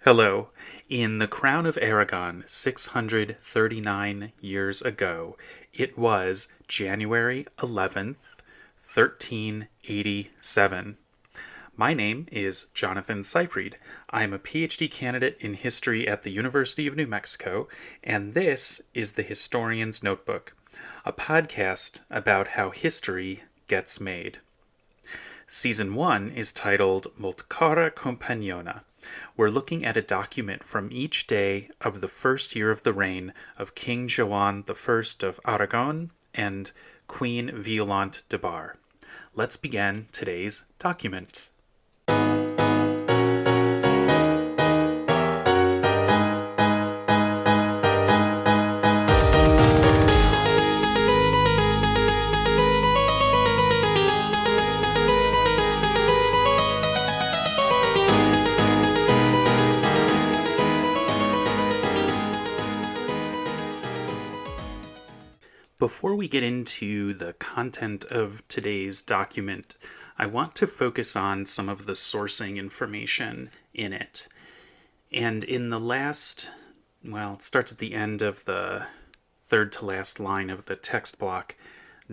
Hello. In the Crown of Aragon, 639 years ago, it was January 11th, 1387. My name is Jonathan Seyfried. I'm a PhD candidate in history at the University of New Mexico, and this is the Historian's Notebook, a podcast about how history gets made. Season 1 is titled Multcora Compagnona. We're looking at a document from each day of the first year of the reign of King Joan I of Aragon and Queen Violante de Bar. Let's begin today's document. Before we get into the content of today's document, I want to focus on some of the sourcing information in it. And in the last, it starts at the end of the third to last line of the text block,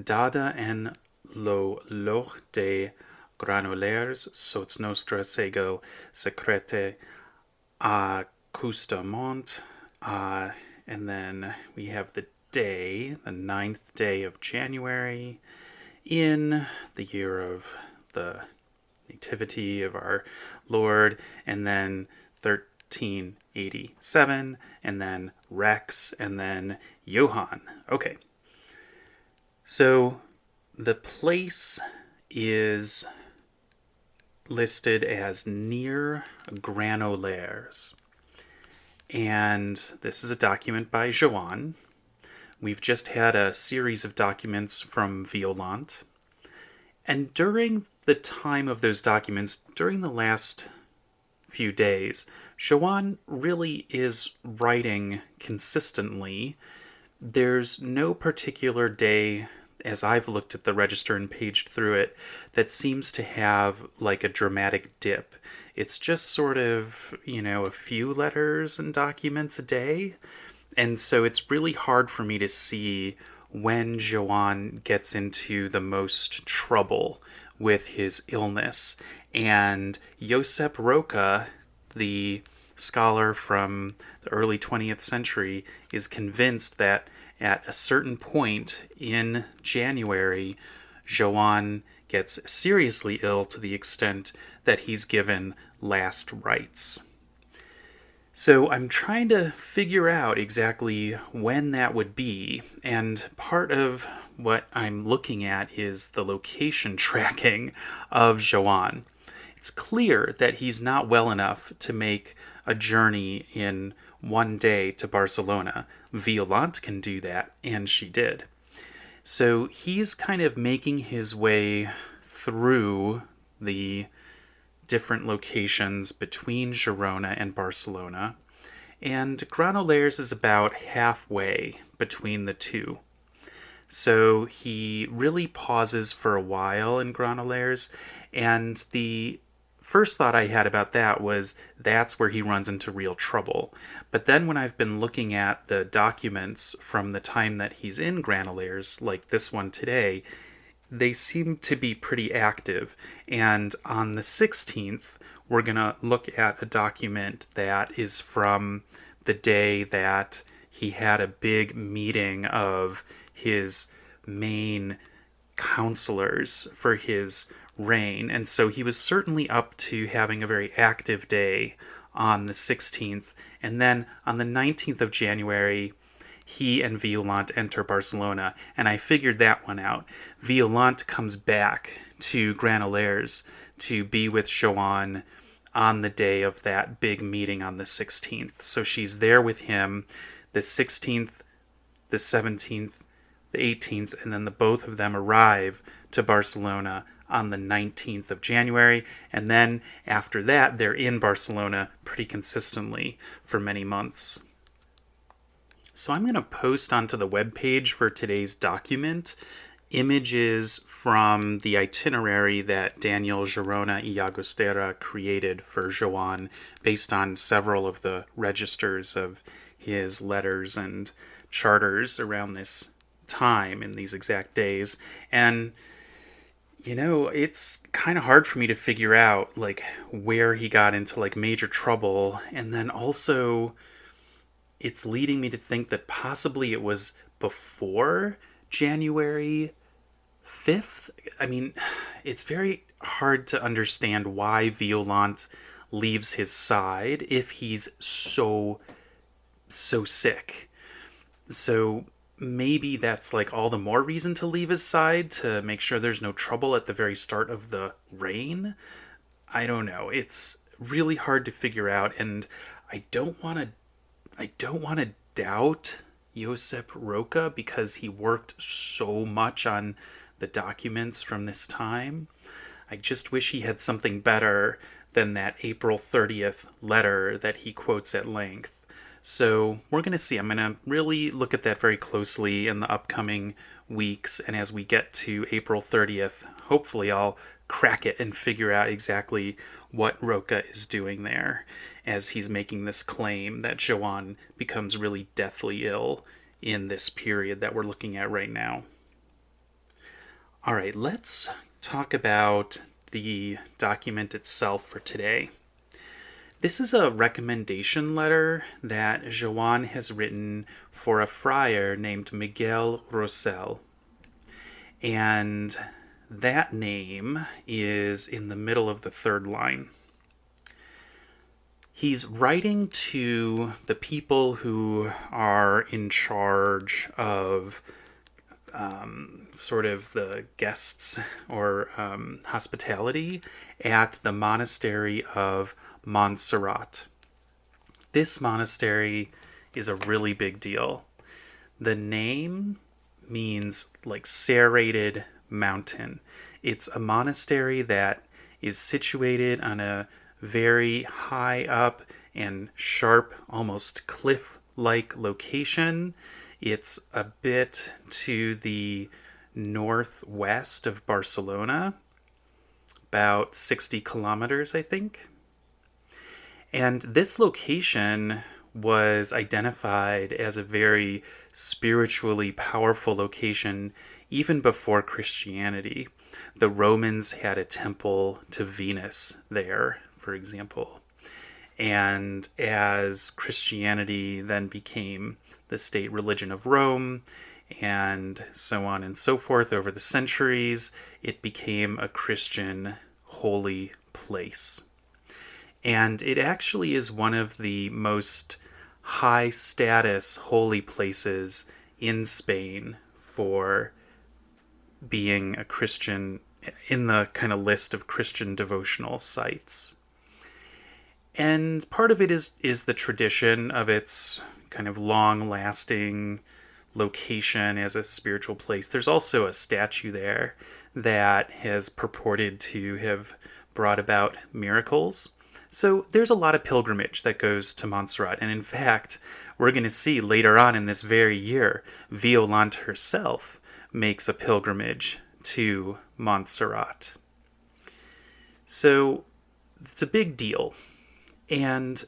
Dada en lo loch de Granollers sots nostra segel secrete accustamont, and then we have the day, the 9th day of January, in the year of the nativity of our Lord, and then 1387, and then Rex, and then Johann. Okay. So the place is listed as near Granollers. And this is a document by Joan. We've just had a series of documents from Violante. And during the time of those documents, during the last few days, Joan really is writing consistently. There's no particular day, as I've looked at the register and paged through it, that seems to have like a dramatic dip. It's just sort of, a few letters and documents a day. And so it's really hard for me to see when Joan gets into the most trouble with his illness. And Josep Roca, the scholar from the early 20th century, is convinced that at a certain point in January, Joan gets seriously ill to the extent that he's given last rites. So I'm trying to figure out exactly when that would be, and part of what I'm looking at is the location tracking of Joan. It's clear that he's not well enough to make a journey in one day to Barcelona. Violante can do that, and she did. So he's kind of making his way through the different locations between Girona and Barcelona, and Granollers is about halfway between the two. So he really pauses for a while in Granollers, and the first thought I had about that was that's where he runs into real trouble. But then when I've been looking at the documents from the time that he's in Granollers, like this one today, they seem to be pretty active. And on the 16th, we're going to look at a document that is from the day that he had a big meeting of his main counselors for his reign. And so he was certainly up to having a very active day on the 16th. And then on the 19th of January, he and Violante enter Barcelona, and I figured that one out. Violante comes back to Granollers to be with Joan on the day of that big meeting on the 16th. So she's there with him the 16th, the 17th, the 18th, and then the both of them arrive to Barcelona on the 19th of January, and then after that, they're in Barcelona pretty consistently for many months. So I'm going to post onto the webpage for today's document images from the itinerary that Daniel Girona y Llagostera created for Joan based on several of the registers of his letters and charters around this time in these exact days. And it's kind of hard for me to figure out like where he got into like major trouble, and then also it's leading me to think that possibly it was before January 5th. I mean, it's very hard to understand why Violante leaves his side if he's so sick. So maybe that's like all the more reason to leave his side, to make sure there's no trouble at the very start of the reign. I don't know. It's really hard to figure out, and I don't want to doubt Josep Roca because he worked so much on the documents from this time. I just wish he had something better than that April 30th letter that he quotes at length. So we're going to see. I'm going to really look at that very closely in the upcoming weeks. And as we get to April 30th, hopefully I'll crack it and figure out exactly what Roca is doing there as he's making this claim that Joan becomes really deathly ill in this period that we're looking at right now. All right, let's talk about the document itself for today. This is a recommendation letter that Joan has written for a friar named Miguel Rosell. And that name is in the middle of the third line. He's writing to the people who are in charge of sort of the guests or hospitality at the monastery of Montserrat. This monastery is a really big deal. The name means like serrated mountain. It's a monastery that is situated on a very high up and sharp, almost cliff-like location. It's a bit to the northwest of Barcelona, about 60 kilometers, I think. And this location was identified as a very spiritually powerful location even before Christianity. The Romans had a temple to Venus there, for example. And as Christianity then became the state religion of Rome, and so on and so forth over the centuries, it became a Christian holy place. And it actually is one of the most high status holy places in Spain for being a Christian, in the kind of list of Christian devotional sites. And part of it is the tradition of its kind of long-lasting location as a spiritual place. There's also a statue there that has purported to have brought about miracles. So there's a lot of pilgrimage that goes to Montserrat. And in fact, we're going to see later on in this very year, Violante herself makes a pilgrimage to Montserrat. So it's a big deal. And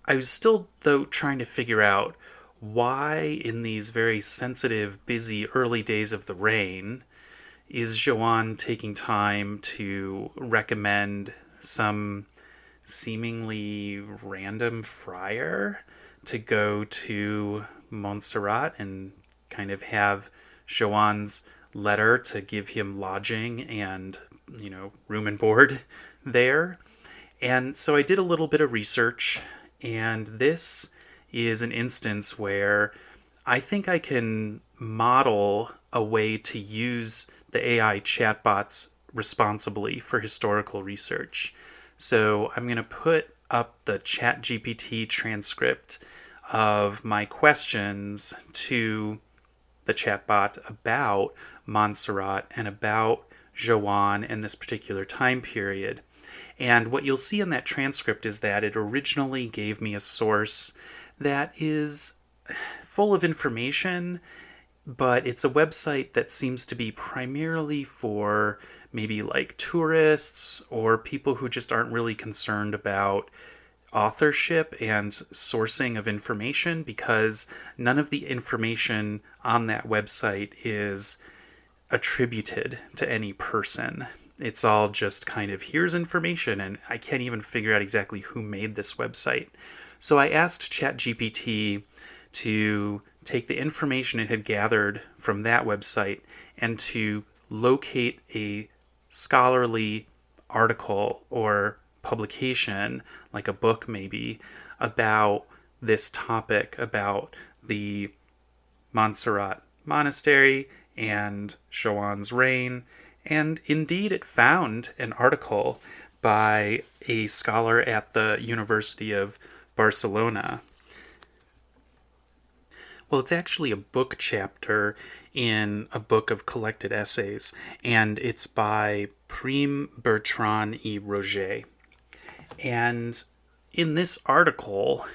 I was still, though, trying to figure out why in these very sensitive, busy early days of the reign is Joan taking time to recommend some seemingly random friar to go to Montserrat and kind of have Joan's letter to give him lodging and, room and board there. And so I did a little bit of research, and this is an instance where I think I can model a way to use the AI chatbots responsibly for historical research. So I'm going to put up the ChatGPT transcript of my questions to the chatbot about Montserrat and about Joan and this particular time period. And what you'll see in that transcript is that it originally gave me a source that is full of information but it's a website that seems to be primarily for maybe like tourists or people who just aren't really concerned about authorship and sourcing of information, because none of the information on that website is attributed to any person. It's all just kind of, here's information, and I can't even figure out exactly who made this website. So I asked ChatGPT to take the information it had gathered from that website and to locate a scholarly article or publication, like a book maybe, about this topic, about the Montserrat monastery and Joan's reign. And indeed, it found an article by a scholar at the University of Barcelona. Well, it's actually a book chapter in a book of collected essays, and it's by Prime Bertrand y Roger. And in this article,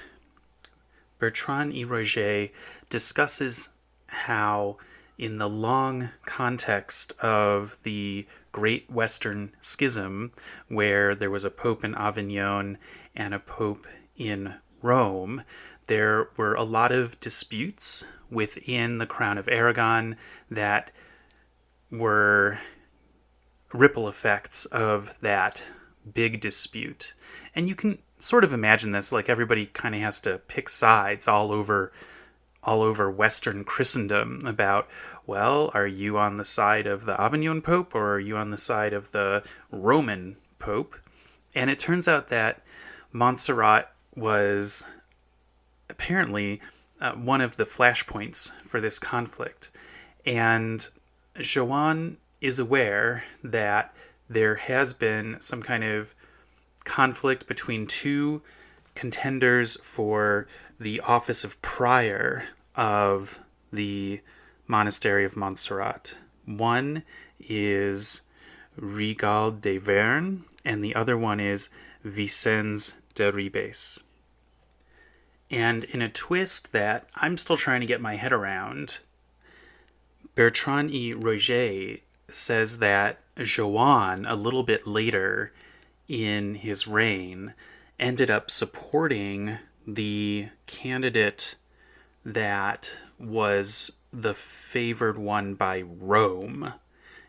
Bertrand y Roger discusses how, in the long context of the Great Western Schism, where there was a pope in Avignon and a pope in Rome, there were a lot of disputes within the Crown of Aragon that were ripple effects of that big dispute. And you can sort of imagine this, like everybody kind of has to pick sides all over Western Christendom about, well, are you on the side of the Avignon Pope or are you on the side of the Roman Pope? And it turns out that Montserrat was apparently one of the flashpoints for this conflict. And Joan is aware that there has been some kind of conflict between two contenders for the office of prior of the monastery of Montserrat. One is Rigal de Verne, and the other one is Vicens de Ribes. And in a twist that I'm still trying to get my head around, Bertrand y Roger says that Joan, a little bit later in his reign, ended up supporting the candidate that was the favored one by Rome,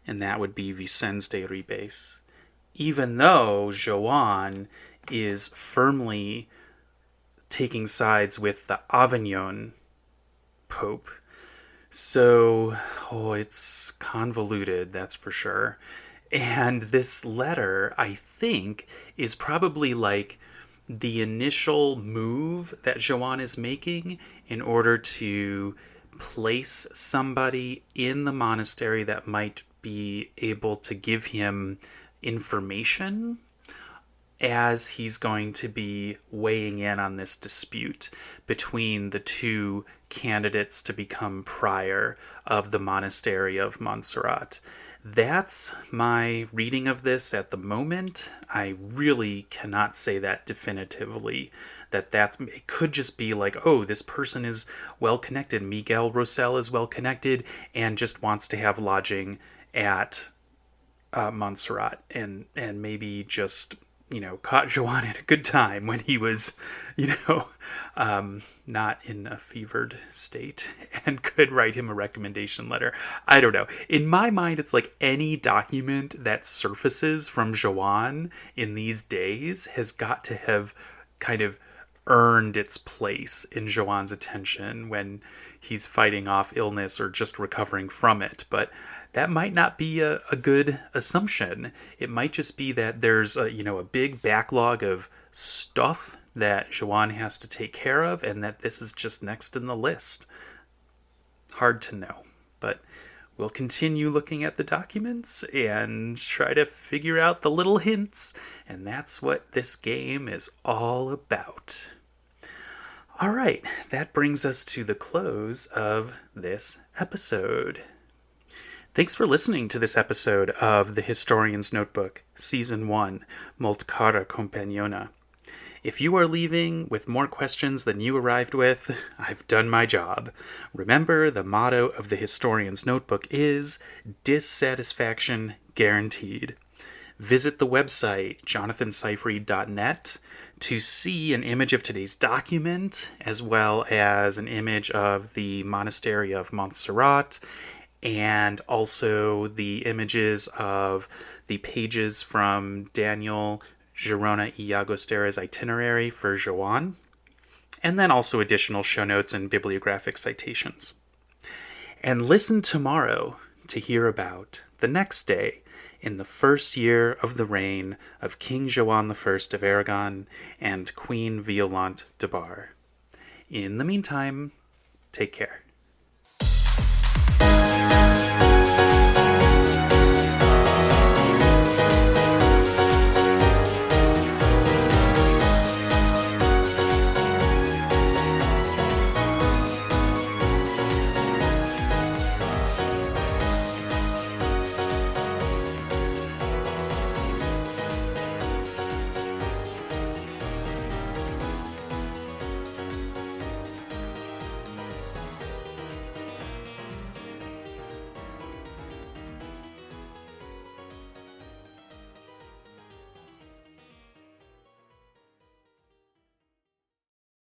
and that would be Vicens de Ribes, even though Joan is firmly taking sides with the Avignon Pope. So, it's convoluted, that's for sure. And this letter, I think, is probably like the initial move that Joan is making in order to place somebody in the monastery that might be able to give him information as he's going to be weighing in on this dispute between the two candidates to become prior of the monastery of Montserrat. That's my reading of this at the moment. I really cannot say that definitively. It could just be like, oh, this person is well connected. Miguel Rosell is well connected and just wants to have lodging at Montserrat, and maybe just caught Joan at a good time when he was, not in a fevered state and could write him a recommendation letter. I don't know. In my mind, it's like any document that surfaces from Joan in these days has got to have kind of earned its place in Joan's attention when he's fighting off illness or just recovering from it. But that might not be a good assumption. It might just be that there's a big backlog of stuff that Joan has to take care of, and that this is just next in the list. Hard to know, but we'll continue looking at the documents and try to figure out the little hints, and that's what this game is all about. All right, that brings us to the close of this episode. Thanks for listening to this episode of The Historian's Notebook, Season 1, Molt Cara Companiona. If you are leaving with more questions than you arrived with, I've done my job. Remember, the motto of the Historian's Notebook is dissatisfaction guaranteed. Visit the website, jonathanseyfried.net, to see an image of today's document, as well as an image of the monastery of Montserrat, and also the images of the pages from Daniel Girona y Llagostera's itinerary for Joan, and then also additional show notes and bibliographic citations. And listen tomorrow to hear about the next day in the first year of the reign of King Joan I of Aragon and Queen Violante de Bar. In the meantime, take care.